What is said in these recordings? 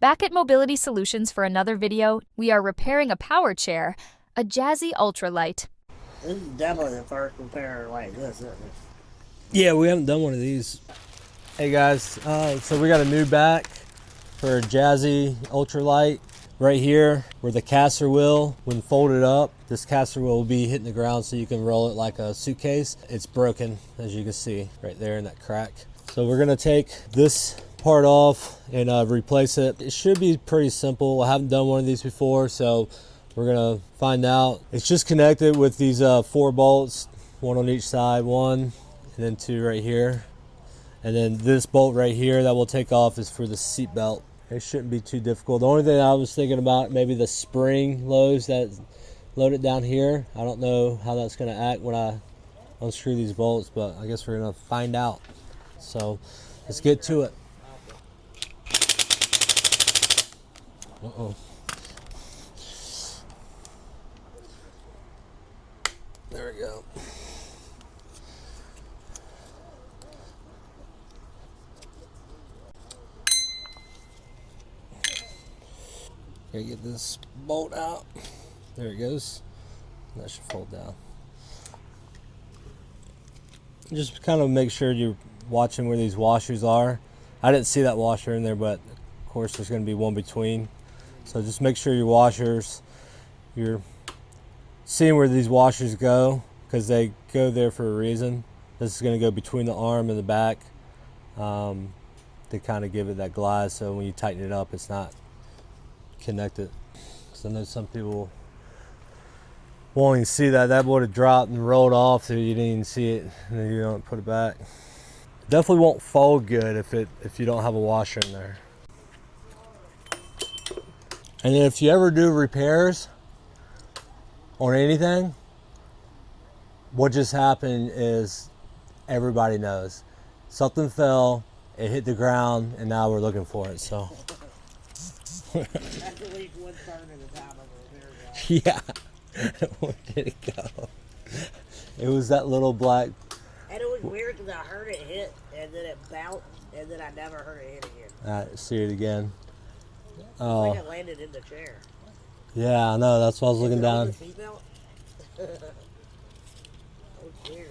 Back at Mobility Solutions for another video, we are repairing a power chair, a Jazzy Ultra Light. This is definitely the first repair like this, isn't it? Yeah, we haven't done one of these. Hey guys, so we got a new back for a Jazzy Ultra Light. Right here, where the caster wheel, when folded up, this caster wheel will be hitting the ground so you can roll it like a suitcase. It's broken, as you can see, right there in that crack. So we're gonna take this part off and replace it. It should be pretty simple. I haven't done one of these before, so we're gonna find out. It's just connected with these 4 bolts, one on each side, one, and then 2 right here. And then this bolt right here that we'll take off is for the seat belt. It shouldn't be too difficult. The only thing I was thinking about, maybe the spring loads that load it down here. I don't know how that's gonna act when I unscrew these bolts, but I guess we're gonna find out. So let's get to it. Uh-oh. There we go. Gotta get this bolt out. There it goes. That should fold down. Just kind of make sure you're watching where these washers are. I didn't see that washer in there, but of course there's going to be one between. So just make sure your washers, you're seeing where these washers go, because they go there for a reason. This is going to go between the arm and the back to kind of give it that glide, so when you tighten it up, it's not connected. So I know some people won't even see that would have dropped and rolled off, so you didn't even see it, and then you don't put it back. Definitely won't fold good if you don't have a washer in there. And then if you ever do repairs on anything, what just happened is everybody knows something fell, it hit the ground, and now we're looking for it. So That's at least one turn at a time of a repair job. yeah. Where did it go? It was that little black. And it was weird because I heard it hit, and then it bounced, and then I never heard it hit again. See it again. Oh. Like it landed in the chair. Yeah, I know. That's why I was looking down. The seatbelt? That was weird.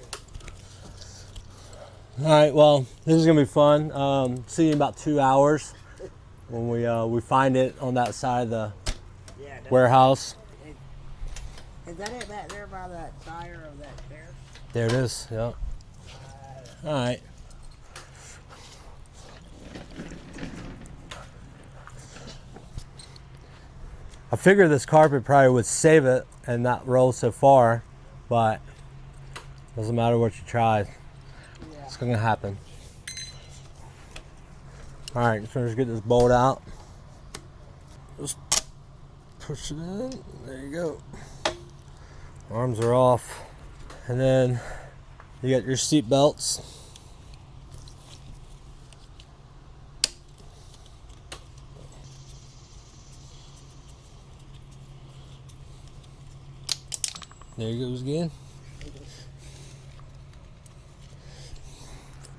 All right. Well, this is gonna be fun. See you in about 2 hours when we find it on that side of the warehouse. Is that it back there by that tire of that chair? There it is. Yep. All right. I figured this carpet probably would save it and not roll so far, but doesn't matter what you try. Yeah. It's gonna happen. All right, so let's get this bolt out. Just push it in. There you go. Arms are off, and then you got your seat belts. There he goes again.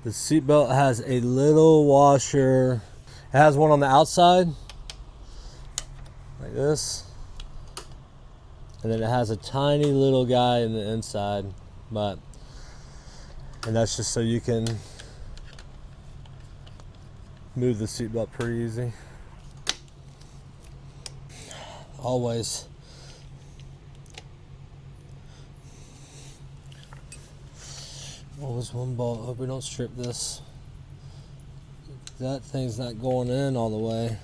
The seat belt has a little washer. It has one on the outside, like this. And then it has a tiny little guy in the inside, and that's just so you can move the seatbelt pretty easy. Always. Always one bolt. Hope we don't strip this. That thing's not going in all the way.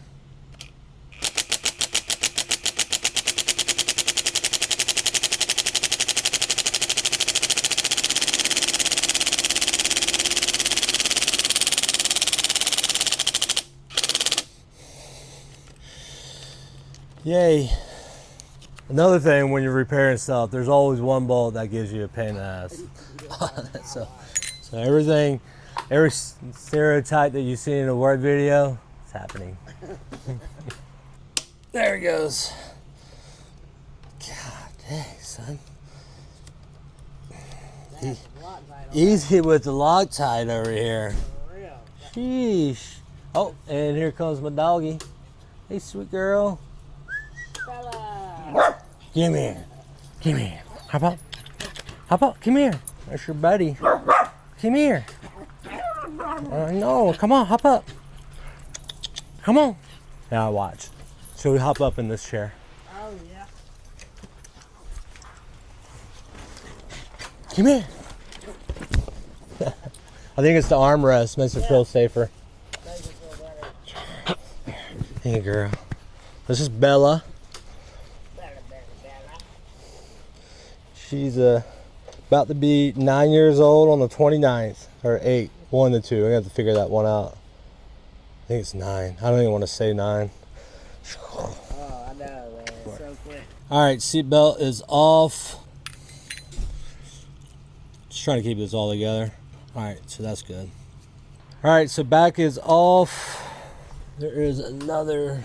Yay. Another thing when you're repairing stuff, there's always one bolt that gives you a pain in the ass. so everything, every stereotype that you see in a word video, it's happening. There he goes. God dang, son. Easy with the Loctite over here. Sheesh. Oh, and here comes my doggy. Hey, sweet girl. Bella. Come here. Come here. Hop up. Hop up. Come here. That's your buddy. Come here. No, come on, hop up. Come on. Now watch. So we hop up in this chair. Oh, yeah. Come here. I think it's the armrest. Makes it feel safer. Makes it feel better. Hey, girl. This is Bella. Bella, Bella, Bella. She's about to be 9 years old on the 29th. Or 8. 1 to 2. I'm going to have to figure that one out. I think it's 9. I don't even want to say 9. Oh, I know, man. It's so quick. All right, seatbelt is off. Just trying to keep this all together. All right, so that's good. All right, so back is off. There is another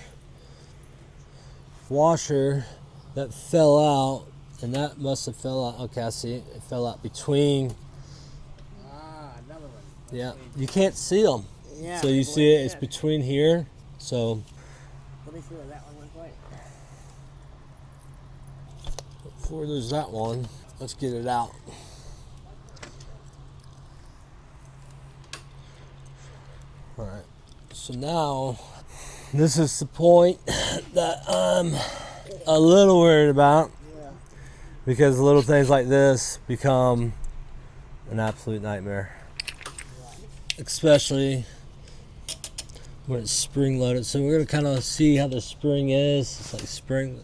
washer that fell out, and that must have fell out. Okay, I see it. It fell out between. Ah, another one. Yeah, you can't see them. Yeah. So you see it. It's between here. So Let me see what that one looks like. before there's that one, let's get it out. All right, so now this is the point that I'm a little worried about, because little things like this become an absolute nightmare, especially when it's spring loaded. So we're gonna kind of see how the spring is. It's like spring.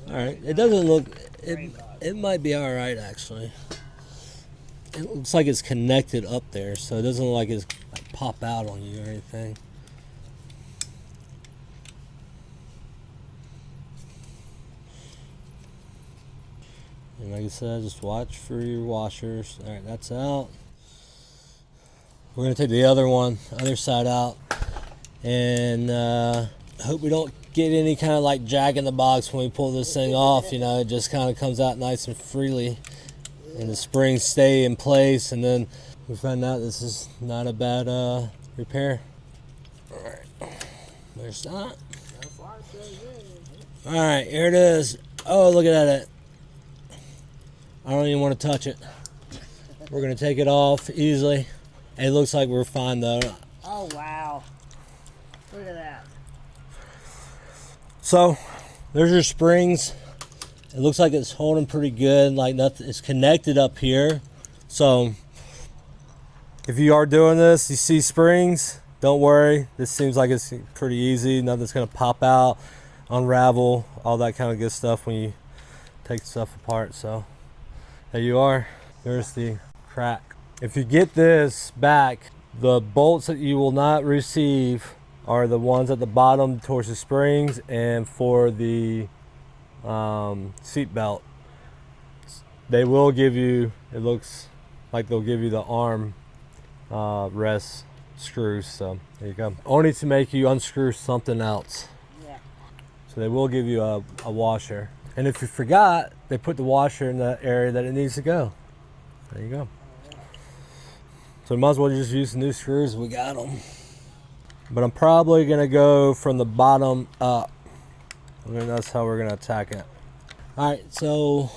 All right, it doesn't look, it might be all right actually. It looks like it's connected up there, so it doesn't look like it's like pop out on you or anything. And like I said, just watch for your washers. All right, that's out. We're gonna take the other one, other side out, and hope we don't get any kind of like jack in the box when we pull this thing off. You know, it just kind of comes out nice and freely, and the springs stay in place. And then we find out this is not a bad repair. All right, there's that. So far, so good. All right, here it is. Oh, look at it. I don't even want to touch it. We're gonna take it off easily. It looks like we're fine though. Oh, wow. Look at that. So there's your springs. It looks like it's holding pretty good. Like nothing, it's connected up here. So if you are doing this, you see springs, don't worry. This seems like it's pretty easy. Nothing's gonna pop out, unravel, all that kind of good stuff when you take stuff apart. So there you are. There's the crack. If you get this back, the bolts that you will not receive are the ones at the bottom towards the springs and for the seat belt. They will give you, it looks like they'll give you the arm rest screws. So there you go. Only to make you unscrew something else. Yeah. So they will give you a washer. And if you forgot, they put the washer in the area that it needs to go. There you go. So we might as well just use the new screws. We got them. But I'm probably gonna go from the bottom up. I mean, that's how we're gonna attack it. All right, so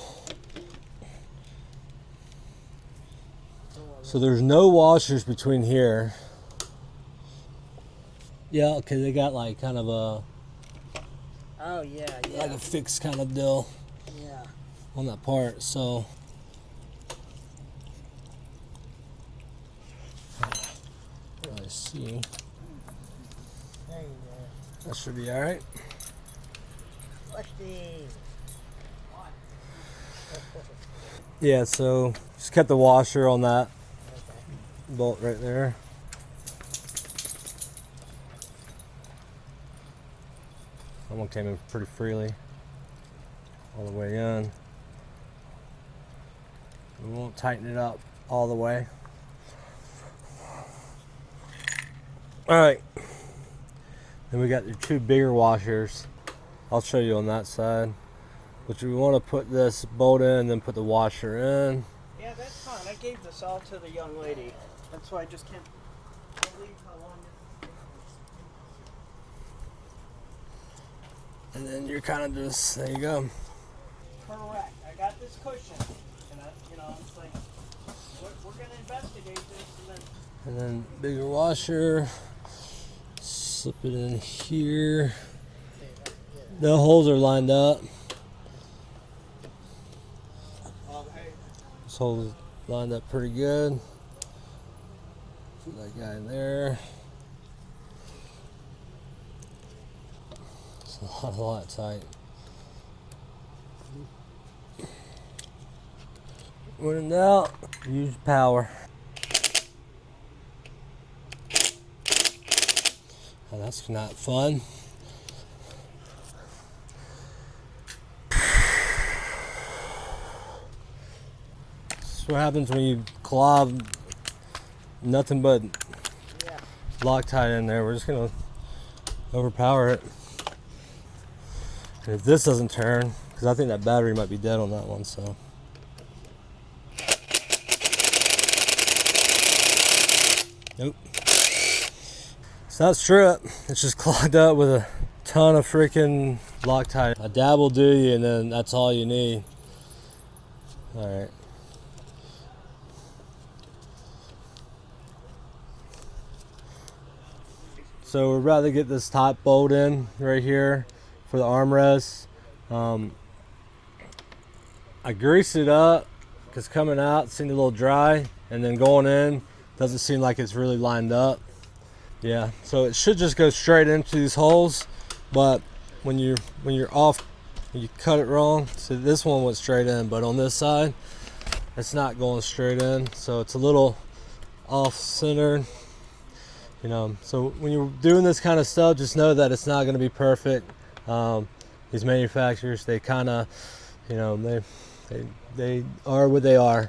there's no washers between here. Yeah, okay, they got like kind of a, Oh, yeah, yeah. like a fixed kind of deal Yeah. on that part. So let's see. There you go. That should be all right. Watch these. Yeah, so just kept the washer on that bolt right there. That one came in pretty freely all the way in. We won't tighten it up all the way. All right. Then we got the two bigger washers. I'll show you on that side. But you want to put this bolt in and then put the washer in. Yeah, that's fine. I gave this all to the young lady. That's why I just can't believe how long this is. And then you're kind of just, there you go. Correct. I got this cushion, and it's like we're gonna investigate this, And then bigger washer. Slip it in here. The holes are lined up. This hole is lined up pretty good. Put that guy in there. It's a lot tight. When in doubt, use power. Oh, that's not fun. That's what happens when you clob nothing but Loctite in there. We're just gonna overpower it. And if this doesn't turn, because I think that battery might be dead on that one, so. Nope. It's not strip, it's just clogged up with a ton of freaking Loctite. A dab will do you, and then that's all you need. All right. So we're about to get this top bolt in right here for the armrest. I greased it up because coming out it seemed a little dry, and then going in doesn't seem like it's really lined up. Yeah, so it should just go straight into these holes, but when you're off, you cut it wrong. So this one went straight in, but on this side, it's not going straight in, so it's a little off-centered. You know, so when you're doing this kind of stuff, just know that it's not going to be perfect. These manufacturers, they kind of, you know, they are what they are.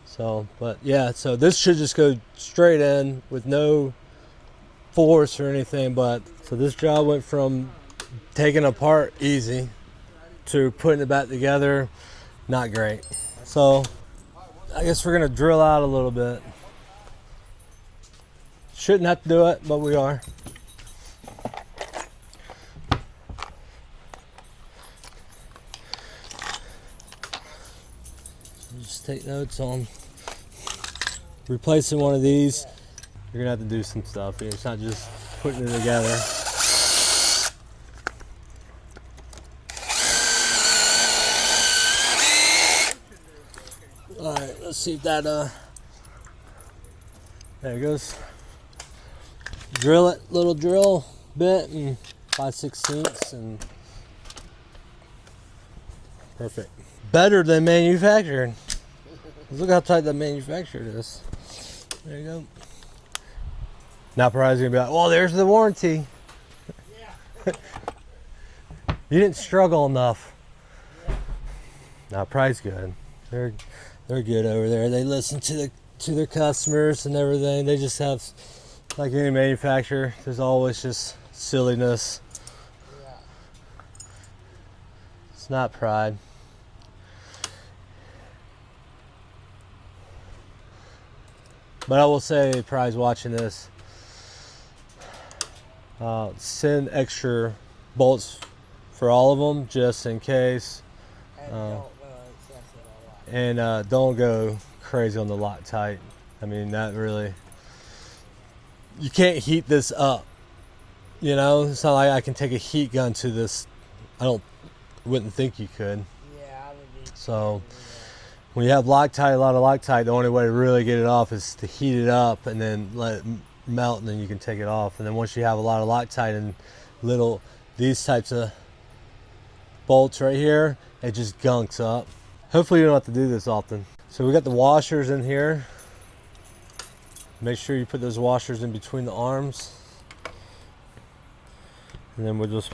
So, but yeah, so this should just go straight in with no force or anything. But so this job went from taking apart easy to putting it back together, not great. So I guess we're gonna drill out a little bit. Shouldn't have to do it, but we are. Just take notes on replacing one of these. You're gonna have to do some stuff. It's not just putting it together. All right, let's see if that there it goes. Drill it, little drill bit, and 5/16 and perfect. Better than manufactured. Look how tight that manufactured is. There you go. Not probably gonna be like, oh, there's the warranty. Yeah. You didn't struggle enough. Yeah. Now, price good. They're good over there. They listen to their customers and everything. They just have, like any manufacturer, there's always just silliness. Yeah. It's not pride. But I will say, Pride's watching this. Send extra bolts for all of them, just in case. And don't go crazy on the Loctite. I mean, that really, you can't heat this up. You know, it's not like I can take a heat gun to this. Wouldn't think you could. Yeah, I would be. So when you have Loctite, a lot of Loctite, the only way to really get it off is to heat it up and then let it melt, and then you can take it off. And then once you have a lot of Loctite and these types of bolts right here, it just gunks up. Hopefully you don't have to do this often. So we got the washers in here. Make sure you put those washers in between the arms. And then we'll just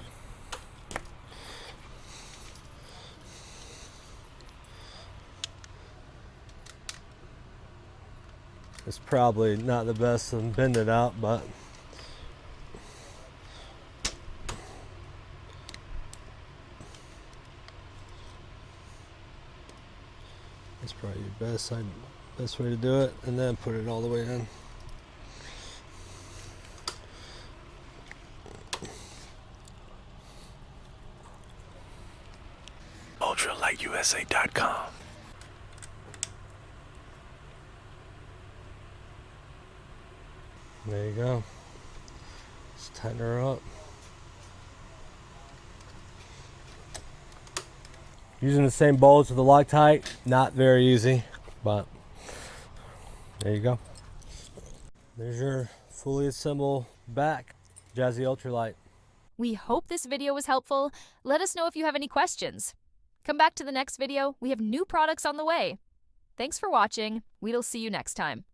it's probably not the best to bend it out, but it's probably your best way to do it, and then put it all the way in. JazzyUltraLightUSA.com. There you go. Just tighten her up. Using the same bolts with the Loctite, not very easy, but there you go. There's your fully assembled back, Jazzy Ultra Light. We hope this video was helpful. Let us know if you have any questions. Come back to the next video. We have new products on the way. Thanks for watching. We'll see you next time.